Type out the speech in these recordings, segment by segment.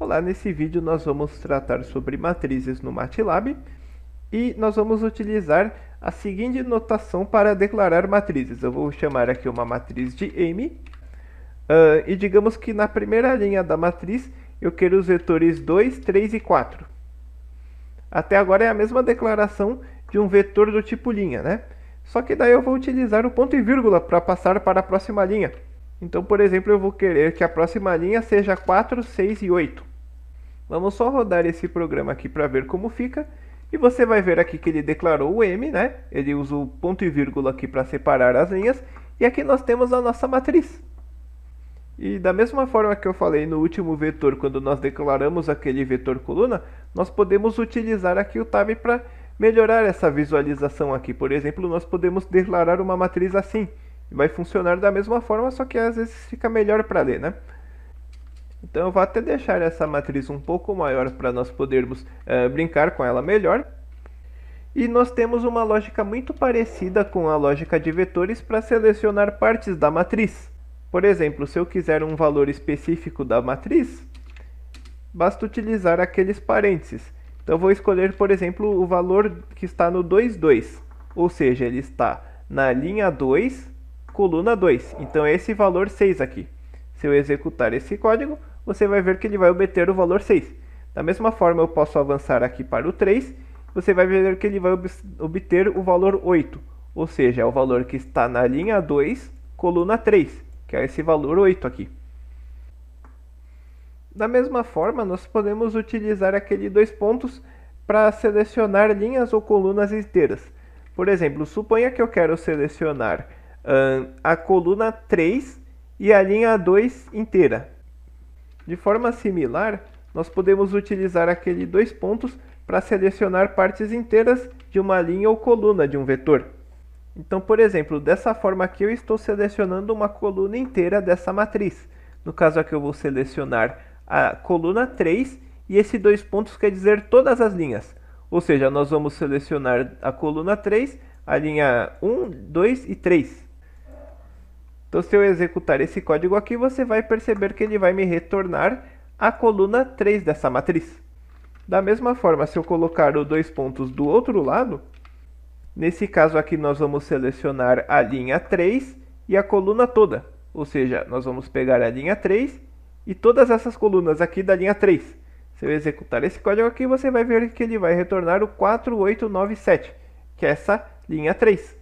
Olá, nesse vídeo nós vamos tratar sobre matrizes no MATLAB e nós vamos utilizar a seguinte notação para declarar matrizes. Eu vou chamar aqui uma matriz de M e digamos que na primeira linha da matriz eu quero os vetores 2, 3 e 4. Até agora é a mesma declaração de um vetor do tipo linha, né? Só que daí eu vou utilizar o ponto e vírgula para passar para a próxima linha. Então, por exemplo, eu vou querer que a próxima linha seja 4, 6 e 8. Vamos só rodar esse programa aqui para ver como fica. E você vai ver aqui que ele declarou o M, né? Ele usa o ponto e vírgula aqui para separar as linhas. E aqui nós temos a nossa matriz. E da mesma forma que eu falei no último vetor, quando nós declaramos aquele vetor coluna, nós podemos utilizar aqui o tab para melhorar essa visualização aqui. Por exemplo, nós podemos declarar uma matriz assim. Vai funcionar da mesma forma, só que às vezes fica melhor para ler, né? Então eu vou até deixar essa matriz um pouco maior para nós podermos brincar com ela melhor. E nós temos uma lógica muito parecida com a lógica de vetores para selecionar partes da matriz. Por exemplo, se eu quiser um valor específico da matriz, basta utilizar aqueles parênteses. Então eu vou escolher, por exemplo, o valor que está no 2, 2. Ou seja, ele está na linha 2, coluna 2. Então é esse valor 6 aqui. Se eu executar esse código, você vai ver que ele vai obter o valor 6. Da mesma forma, eu posso avançar aqui para o 3. Você vai ver que ele vai obter o valor 8. Ou seja, é o valor que está na linha 2, coluna 3, que é esse valor 8 aqui. Da mesma forma, nós podemos utilizar aquele dois pontos para selecionar linhas ou colunas inteiras. Por exemplo, suponha que eu quero selecionar a coluna 3 e a linha 2 inteira. De forma similar, nós podemos utilizar aquele dois pontos para selecionar partes inteiras de uma linha ou coluna de um vetor. Então, por exemplo, dessa forma aqui eu estou selecionando uma coluna inteira dessa matriz. No caso aqui eu vou selecionar a coluna 3 e esse dois pontos quer dizer todas as linhas. Ou seja, nós vamos selecionar a coluna 3, a linha 1, 2 e 3. Então, se eu executar esse código aqui, você vai perceber que ele vai me retornar a coluna 3 dessa matriz. Da mesma forma, se eu colocar os dois pontos do outro lado, nesse caso aqui nós vamos selecionar a linha 3 e a coluna toda. Ou seja, nós vamos pegar a linha 3 e todas essas colunas aqui da linha 3. Se eu executar esse código aqui, você vai ver que ele vai retornar o 4897, que é essa linha 3.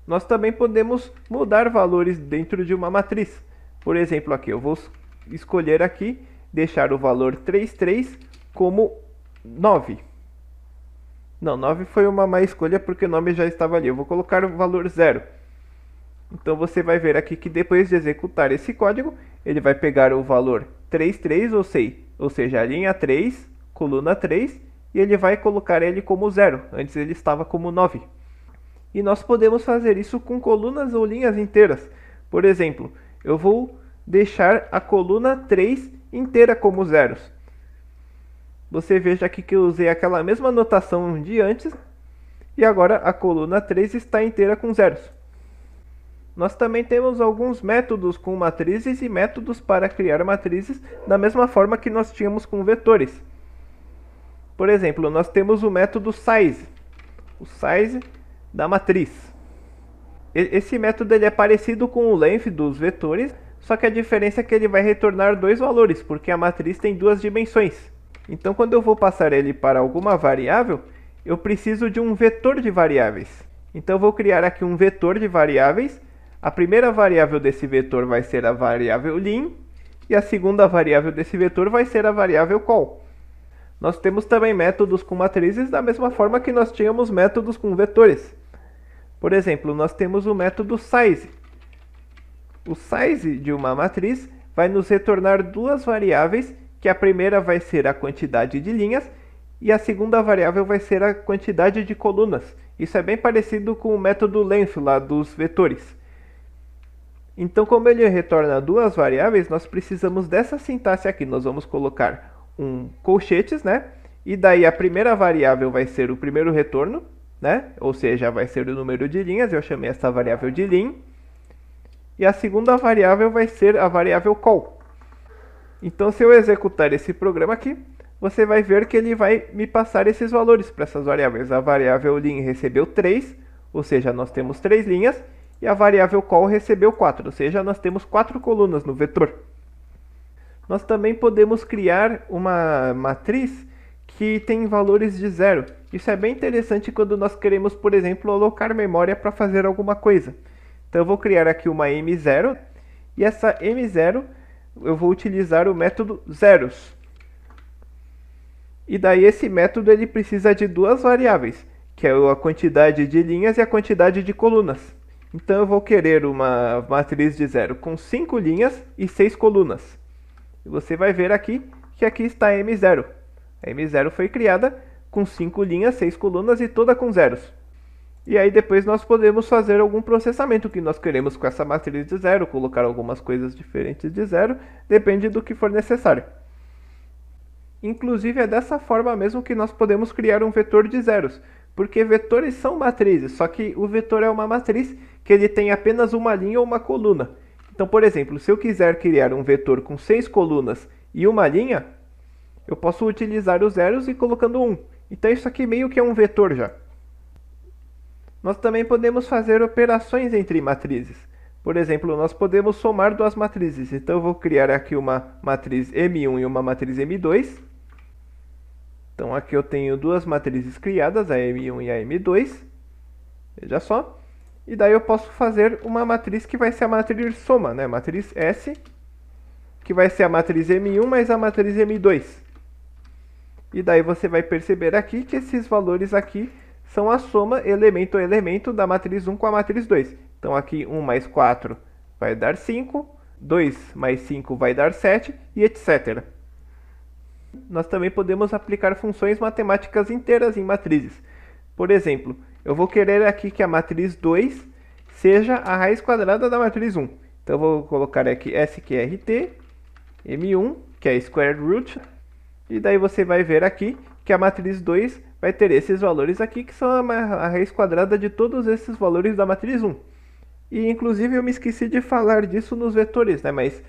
Nós também podemos mudar valores dentro de uma matriz. Por exemplo, aqui eu vou escolher aqui, deixar o valor 33 como 9. Não, 9 foi uma má escolha porque o nome já estava ali. Eu vou colocar o valor 0. Então você vai ver aqui que depois de executar esse código, ele vai pegar o valor 33, ou seja, a linha 3, coluna 3, e ele vai colocar ele como 0. Antes ele estava como 9. E nós podemos fazer isso com colunas ou linhas inteiras. Por exemplo, eu vou deixar a coluna 3 inteira como zeros. Você veja aqui que eu usei aquela mesma notação de antes. E agora a coluna 3 está inteira com zeros. Nós também temos alguns métodos com matrizes e métodos para criar matrizes da mesma forma que nós tínhamos com vetores. Por exemplo, nós temos o método size. O size da matriz. Esse método ele é parecido com o length dos vetores, só que a diferença é que ele vai retornar dois valores, porque a matriz tem duas dimensões. Então, quando eu vou passar ele para alguma variável, eu preciso de um vetor de variáveis. Então, eu vou criar aqui um vetor de variáveis. A primeira variável desse vetor vai ser a variável lim, e a segunda variável desse vetor vai ser a variável col. Nós temos também métodos com matrizes da mesma forma que nós tínhamos métodos com vetores. Por exemplo, nós temos o método size. O size de uma matriz vai nos retornar duas variáveis, que a primeira vai ser a quantidade de linhas e a segunda variável vai ser a quantidade de colunas. Isso é bem parecido com o método length lá dos vetores. Então, como ele retorna duas variáveis, nós precisamos dessa sintaxe aqui. Nós vamos colocar colchetes, né? E daí a primeira variável vai ser o primeiro retorno, né? Ou seja, vai ser o número de linhas. Eu chamei essa variável de lim. E a segunda variável vai ser a variável col. Então, se eu executar esse programa aqui, você vai ver que ele vai me passar esses valores para essas variáveis. A variável lim recebeu 3, ou seja, nós temos 3 linhas, e a variável col recebeu 4, ou seja, nós temos 4 colunas no vetor. Nós também podemos criar uma matriz que tem valores de zero. Isso é bem interessante quando nós queremos, por exemplo, alocar memória para fazer alguma coisa. Então eu vou criar aqui uma M0, e essa M0 eu vou utilizar o método zeros. E daí esse método ele precisa de duas variáveis, que é a quantidade de linhas e a quantidade de colunas. Então eu vou querer uma matriz de zero com 5 linhas e 6 colunas. E você vai ver aqui que aqui está a M0. A M0 foi criada com 5 linhas, 6 colunas e toda com zeros. E aí depois nós podemos fazer algum processamento que nós queremos com essa matriz de zero, colocar algumas coisas diferentes de zero, depende do que for necessário. Inclusive é dessa forma mesmo que nós podemos criar um vetor de zeros, porque vetores são matrizes, só que o vetor é uma matriz que ele tem apenas uma linha ou uma coluna. Então, por exemplo, se eu quiser criar um vetor com 6 colunas e uma linha, eu posso utilizar os zeros e colocando 1. Então isso aqui meio que é um vetor já. Nós também podemos fazer operações entre matrizes. Por exemplo, nós podemos somar duas matrizes. Então eu vou criar aqui uma matriz M1 e uma matriz M2. Então aqui eu tenho duas matrizes criadas, a M1 e a M2. Veja só. E daí eu posso fazer uma matriz que vai ser a matriz soma, né? Matriz S, que vai ser a matriz M1 mais a matriz M2. E daí você vai perceber aqui que esses valores aqui são a soma elemento a elemento da matriz 1 com a matriz 2. Então aqui 1 mais 4 vai dar 5, 2 mais 5 vai dar 7 e etc. Nós também podemos aplicar funções matemáticas inteiras em matrizes. Por exemplo, eu vou querer aqui que a matriz 2 seja a raiz quadrada da matriz 1. Então eu vou colocar aqui SQRT, M1, que é square root, e daí você vai ver aqui que a matriz 2 vai ter esses valores aqui, que são a raiz quadrada de todos esses valores da matriz 1. E inclusive eu me esqueci de falar disso nos vetores, né? Mas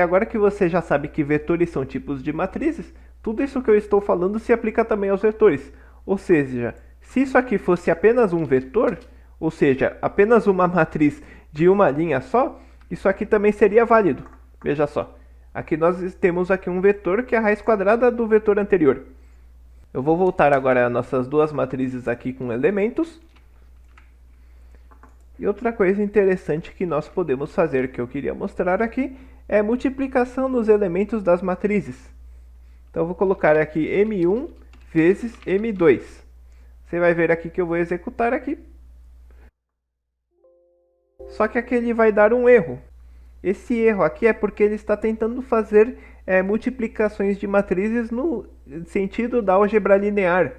agora que você já sabe que vetores são tipos de matrizes, tudo isso que eu estou falando se aplica também aos vetores. Ou seja, se isso aqui fosse apenas um vetor, ou seja, apenas uma matriz de uma linha só, isso aqui também seria válido. Veja só. Aqui nós temos aqui um vetor que é a raiz quadrada do vetor anterior. Eu vou voltar agora às nossas duas matrizes aqui com elementos. E outra coisa interessante que nós podemos fazer, que eu queria mostrar aqui, é multiplicação nos elementos das matrizes. Então eu vou colocar aqui M1 vezes M2. Você vai ver aqui que eu vou executar aqui. Só que aqui ele vai dar um erro. Esse erro aqui é porque ele está tentando fazer multiplicações de matrizes no sentido da álgebra linear.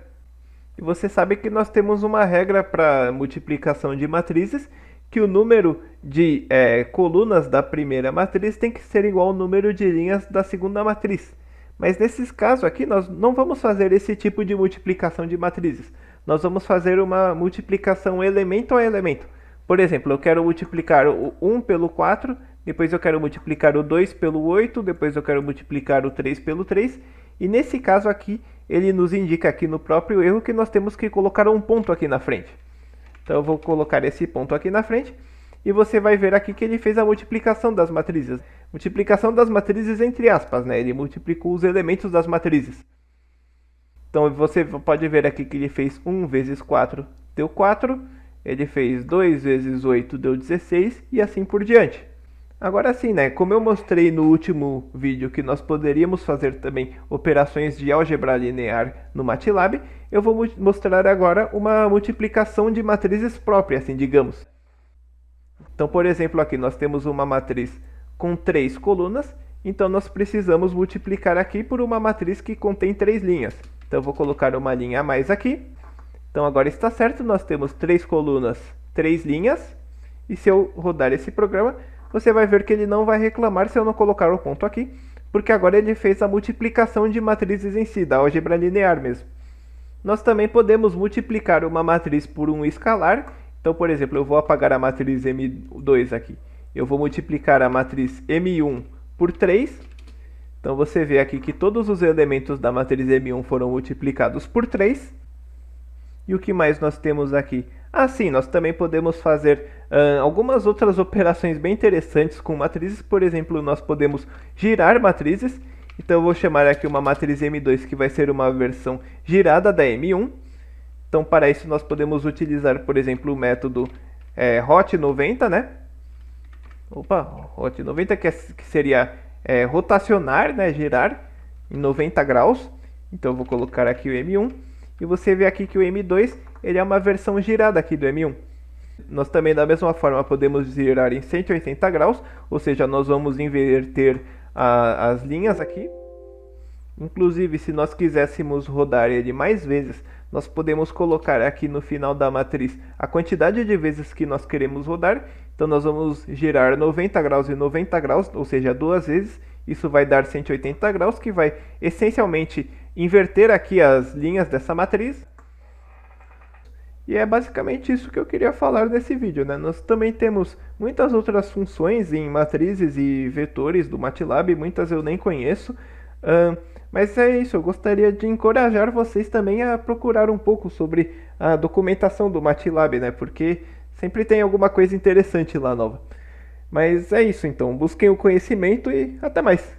E você sabe que nós temos uma regra para multiplicação de matrizes, que o número de colunas da primeira matriz tem que ser igual ao número de linhas da segunda matriz. Mas nesses casos aqui, nós não vamos fazer esse tipo de multiplicação de matrizes. Nós vamos fazer uma multiplicação elemento a elemento. Por exemplo, eu quero multiplicar o 1 pelo 4, depois eu quero multiplicar o 2 pelo 8, depois eu quero multiplicar o 3 pelo 3. E nesse caso aqui, ele nos indica aqui no próprio erro que nós temos que colocar um ponto aqui na frente. Então eu vou colocar esse ponto aqui na frente. E você vai ver aqui que ele fez a multiplicação das matrizes. Multiplicação das matrizes entre aspas, né? Ele multiplicou os elementos das matrizes. Então você pode ver aqui que ele fez 1 vezes 4 deu 4. Ele fez 2 vezes 8 deu 16 e assim por diante. Agora sim, né? Como eu mostrei no último vídeo que nós poderíamos fazer também operações de álgebra linear no MATLAB, eu vou mostrar agora uma multiplicação de matrizes próprias, assim, digamos. Então, por exemplo, aqui nós temos uma matriz com 3 colunas, então nós precisamos multiplicar aqui por uma matriz que contém 3 linhas. Então eu vou colocar uma linha a mais aqui. Então agora está certo, nós temos 3 colunas, 3 linhas, e se eu rodar esse programa, você vai ver que ele não vai reclamar se eu não colocar o ponto aqui, porque agora ele fez a multiplicação de matrizes em si, da álgebra linear mesmo. Nós também podemos multiplicar uma matriz por um escalar. Então, por exemplo, eu vou apagar a matriz M2 aqui. Eu vou multiplicar a matriz M1 por 3. Então você vê aqui que todos os elementos da matriz M1 foram multiplicados por 3. E o que mais nós temos aqui? Ah, sim, nós também podemos fazer algumas outras operações bem interessantes com matrizes. Por exemplo, nós podemos girar matrizes. Então eu vou chamar aqui uma matriz M2 que vai ser uma versão girada da M1. Então para isso nós podemos utilizar, por exemplo, o método hot90, né? Opa, hot90 que seria rotacionar, né, girar em 90 graus. Então eu vou colocar aqui o M1 e você vê aqui que o M2 ele é uma versão girada aqui do M1. Nós também da mesma forma podemos girar em 180 graus, ou seja, nós vamos inverter as linhas aqui. Inclusive, se nós quiséssemos rodar ele mais vezes, nós podemos colocar aqui no final da matriz a quantidade de vezes que nós queremos rodar. Então nós vamos girar 90 graus e 90 graus, ou seja, 2 vezes. Isso vai dar 180 graus, que vai essencialmente inverter aqui as linhas dessa matriz. E é basicamente isso que eu queria falar nesse vídeo, né? Nós também temos muitas outras funções em matrizes e vetores do MATLAB, muitas eu nem conheço. Mas é isso, eu gostaria de encorajar vocês também a procurar um pouco sobre a documentação do MATLAB, né? Porque sempre tem alguma coisa interessante lá nova. Mas é isso então, busquem o conhecimento e até mais!